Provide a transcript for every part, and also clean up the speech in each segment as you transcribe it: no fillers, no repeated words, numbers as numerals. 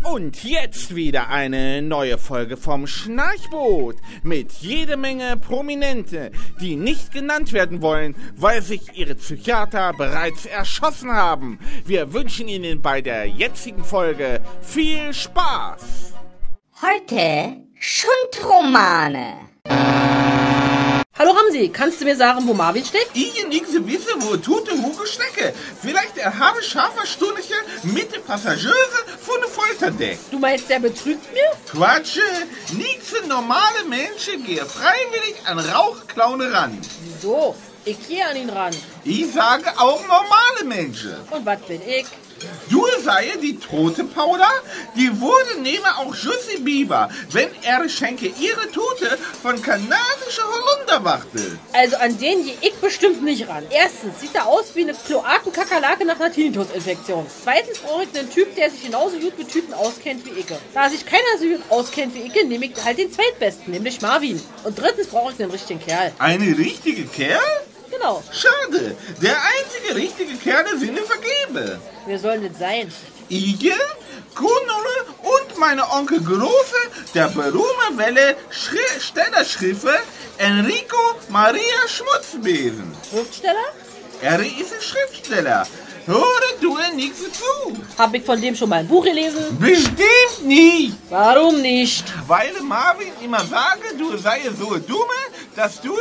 Und jetzt wieder eine neue Folge vom Schnarchboot mit jede Menge Prominente, die nicht genannt werden wollen, weil sich ihre Psychiater bereits erschossen haben. Wir wünschen Ihnen bei der jetzigen Folge viel Spaß. Heute Schundromane. Hallo Ramsi, kannst du mir sagen, wo Marvin steckt? Ich nicht wisse, wo tote Hugo stecke. Vielleicht habe scharfer Stundige mit den Passagiere von der Folterdeck. Du meinst, der betrügt mir? Quatsche, nichts normale Menschen gehen freiwillig an Rauchklaune ran. Wieso? Ich gehe an ihn ran. Ich sage auch normale Menschen. Und was bin ich? Du sei die tote Powder, die wurde neben auch Jussi Bieber, wenn er schenke ihre Tute von kanadischer Holunderwachtel. Also an den gehe ich bestimmt nicht ran. Erstens sieht er aus wie eine Kloakenkakerlake nach einer Tinnitus-Infektion. Zweitens brauche ich einen Typ, der sich genauso gut mit Typen auskennt wie ich. Da sich keiner so gut auskennt wie ich, nehme ich halt den zweitbesten, nämlich Marvin. Und drittens brauche ich einen richtigen Kerl. Eine richtige Kerl? Genau. Schade, der einzige richtige Kerl sind vergeben. Wer soll das sein? Igel, Kuhnulle und meine Onkel Große, der berühmte Welle Stellerschriffe Enrico Maria Schmutzbesen. Schriftsteller? Er ist ein Schriftsteller. Höre du nichts zu. Hab ich von dem schon mal ein Buch gelesen? Bestimmt nicht. Warum nicht? Weil Marvin immer sage, du sei so dumme, dass du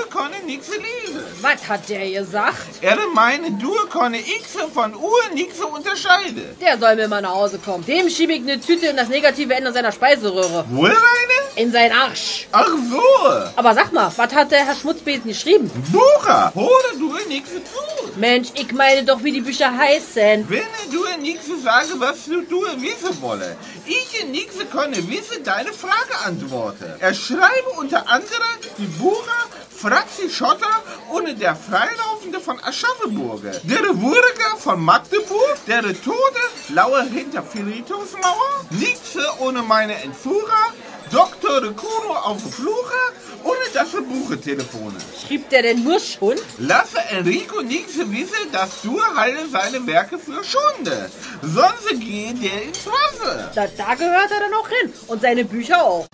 nichts lesen. Was hat der gesagt? Er meine, du X von nichts unterscheiden. Der soll mir mal nach Hause kommen. Dem schiebe ich eine Tüte in das negative Ende seiner Speiseröhre. Wo reine? In seinen Arsch. Ach so. Aber sag mal, was hat der Herr Schmutzbesen geschrieben? Bucher, höre du nichts zu. Mensch, ich meine doch, wie die Bücher heißen. Wenn du nichts sage, was du wissen wolle. Ich nichts könne wissen, deine Frage antworten. Er schreibe unter anderem die Bucher Fratzi Schotter und der Freilaufende von Aschaffenburger, der Würger von Magdeburg, der Tode lauer hinter Friedhofsmauer, nichts ohne meine Entführer, Dr. Kuro auf dem Fluche ohne das Buchetelefone. Schrieb der denn nur Schund? Lasse Enrico nichts wissen, dass du heile seine Werke für Schunde. Sonst geht der ins Wasser. Da gehört er dann auch hin. Und seine Bücher auch.